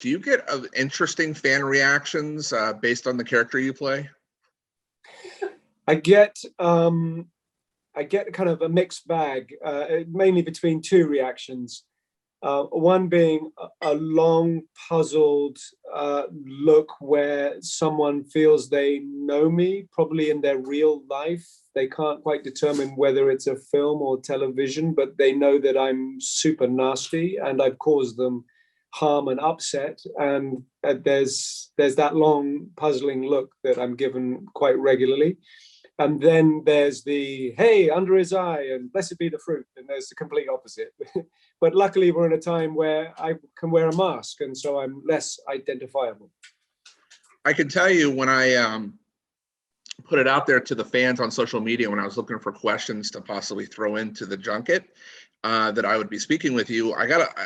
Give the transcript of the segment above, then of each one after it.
Do you get interesting fan reactions based on the character you play? I get kind of a mixed bag, mainly between two reactions. One being a long, puzzled look where someone feels they know me, probably in their real life. They can't quite determine whether it's a film or television, but they know that I'm super nasty and I've caused them harm and upset. And there's that long, puzzling look that I'm given quite regularly. And then there's the, hey, under his eye, and blessed be the fruit. And there's the complete opposite. But luckily, we're in a time where I can wear a mask, and so I'm less identifiable. I can tell you when I put it out there to the fans on social media, when I was looking for questions to possibly throw into the junket, that I would be speaking with you, I got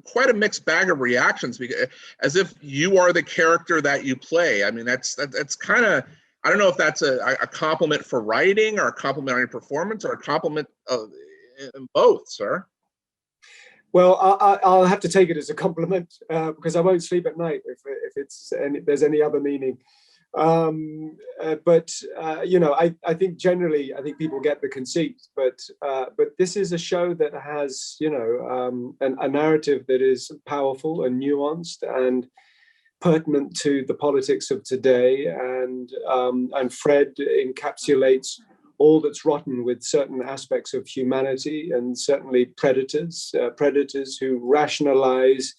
quite a mixed bag of reactions, because, as if you are the character that you play. I mean, that's kind of, I don't know if that's a compliment for writing, or a compliment on your performance, or a compliment in both, sir. Well, I'll have to take it as a compliment, because I won't sleep at night if there's any other meaning. But you know, I think generally, I think people get the conceit. But this is a show that has, you know, a narrative that is powerful and nuanced and pertinent to the politics of today, and Fred encapsulates all that's rotten with certain aspects of humanity, and certainly predators who rationalize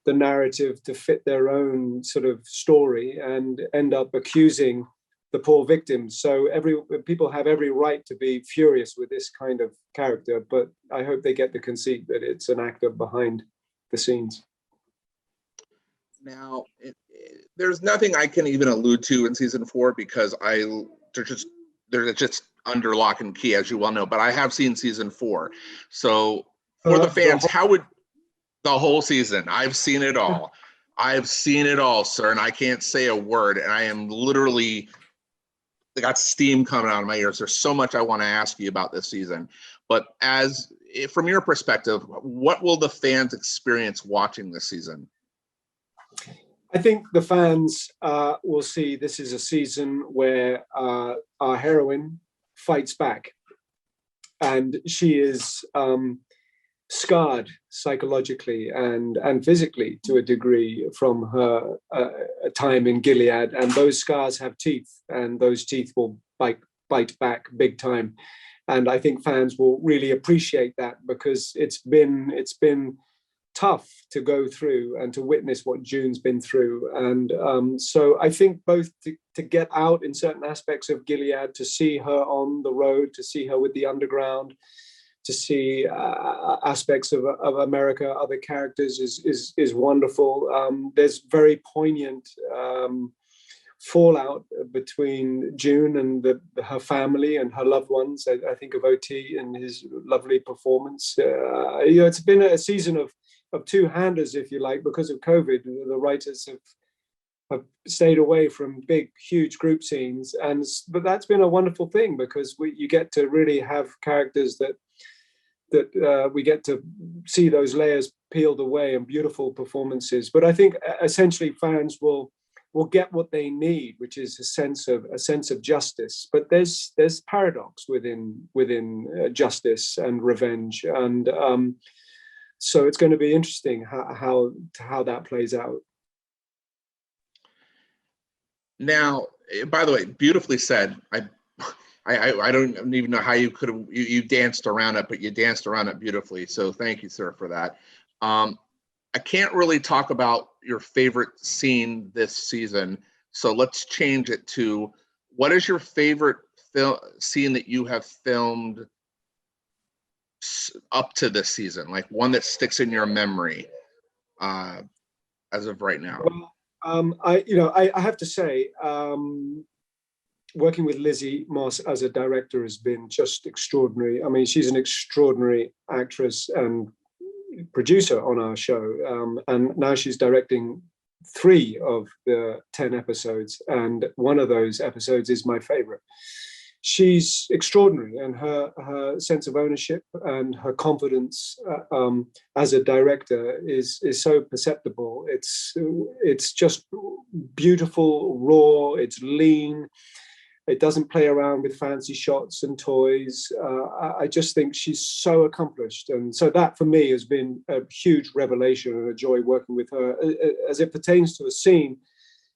the narrative to fit their own sort of story and end up accusing the poor victims. So people have every right to be furious with this kind of character, but I hope they get the conceit that it's an actor behind the scenes. Now, there's nothing I can even allude to in season 4, because they're just under lock and key, as you well know. But I have seen season 4, so for the fans, how would the whole season? I've seen it all. I've seen it all, sir, and I can't say a word. And I am literally, I got steam coming out of my ears. There's so much I want to ask you about this season. But from your perspective, what will the fans experience watching this season? I think the fans will see this is a season where our heroine fights back, and she is scarred psychologically and physically to a degree from her time in Gilead, and those scars have teeth, and those teeth will bite back big time. And I think fans will really appreciate that, because it's been tough to go through and to witness what June's been through. And so I think both to get out in certain aspects of Gilead, to see her on the road, to see her with the underground, to see aspects of America, other characters is wonderful. There's very poignant fallout between June and her family and her loved ones. I think of OT and his lovely performance. You know, it's been a season of two-handers, if you like, because of COVID. The writers have stayed away from big, huge group scenes, but that's been a wonderful thing, because you get to really have characters that we get to see those layers peeled away, and beautiful performances. But I think essentially fans will get what they need, which is a sense of justice. But there's paradox within justice and revenge, and so it's going to be interesting how that plays out. Now, by the way, beautifully said. I don't even know how you danced around it, but you danced around it beautifully. So thank you, sir, for that. I can't really talk about your favorite scene this season, so let's change it to, what is your favorite scene that you have filmed up to this season, like one that sticks in your memory as of right now? Well, I have to say, working with Lizzie Moss as a director has been just extraordinary. I mean, she's an extraordinary actress and producer on our show, and now she's directing 3 of the 10 episodes, and one of those episodes is my favorite. she's extraordinary, and her sense of ownership and her confidence as a director is so perceptible. It's just beautiful, raw. It's lean. It doesn't play around with fancy shots and toys. I just think she's so accomplished. And so that for me has been a huge revelation and a joy working with her. As it pertains to a scene,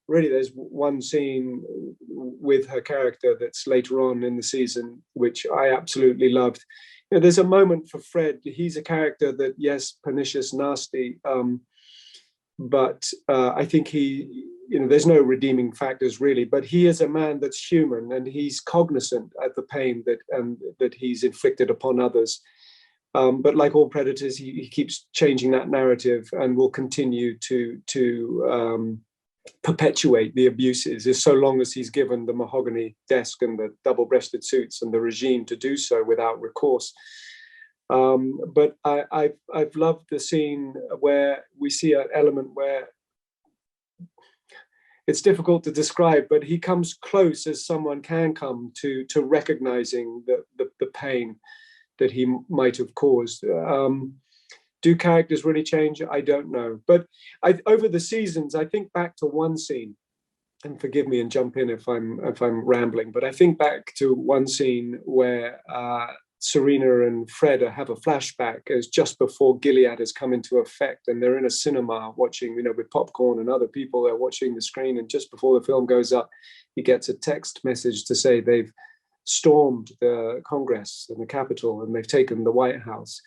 really there's one scene with her character that's later on in the season, which I absolutely loved. You know, there's a moment for Fred. He's a character that, yes, pernicious, nasty, but I think there's no redeeming factors really, but he is a man that's human, and he's cognizant of the pain that he's inflicted upon others. But like all predators, he keeps changing that narrative and will continue to perpetuate the abuses, is so long as he's given the mahogany desk and the double-breasted suits and the regime to do so without recourse. But I've loved the scene where we see an element where it's difficult to describe, but he comes close as someone can come to recognizing the pain that he might have caused. Do characters really change? I don't know. But over the seasons, I think back to one scene, and forgive me and jump in if I'm rambling, but I think back to one scene where Serena and Fred have a flashback as just before Gilead has come into effect, and they're in a cinema watching, with popcorn and other people, they're watching the screen, and just before the film goes up, he gets a text message to say they've stormed the Congress and the Capitol, and they've taken the White House.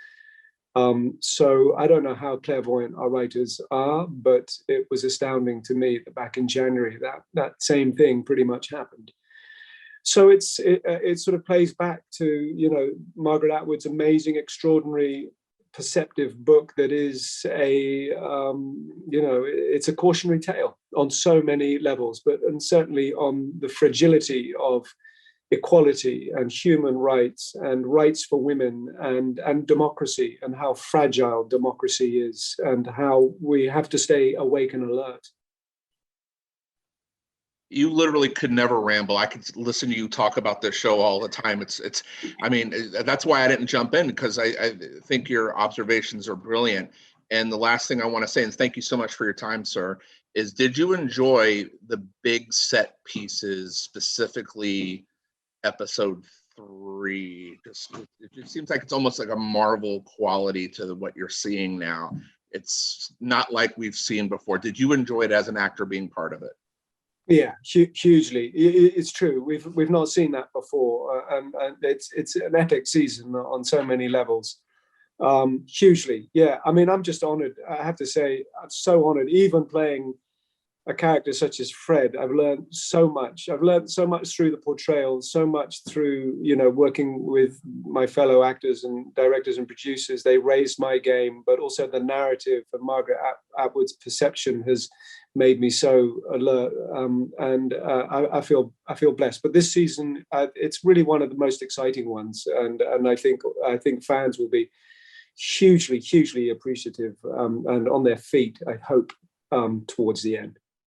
So I don't know how clairvoyant our writers are, but it was astounding to me that back in January that same thing pretty much happened. So it sort of plays back to Margaret Atwood's amazing, extraordinary, perceptive book that is it's a cautionary tale on so many levels, and certainly on the fragility of equality and human rights and rights for women and democracy, and how fragile democracy is, and how we have to stay awake and alert. You literally could never ramble. I could listen to you talk about this show all the time. That's why I didn't jump in, because I think your observations are brilliant. And the last thing I want to say, and thank you so much for your time, sir, is did you enjoy the big set pieces, specifically episode 3? It just seems like it's almost like a Marvel quality to what you're seeing now. It's not like we've seen before. Did you enjoy it as an actor being part of it? Yeah, hugely. It's true. We've not seen that before, and it's an epic season on so many levels. Hugely, yeah. I mean, I'm just honored. I have to say, I'm so honored. Even playing a character such as Fred, I've learned so much. I've learned so much through the portrayal, so much through working with my fellow actors and directors and producers. They raised my game, but also the narrative of Margaret Atwood's perception has made me so alert, and I feel blessed. But this season, it's really one of the most exciting ones, and I think fans will be hugely appreciative and on their feet, I hope, towards the end.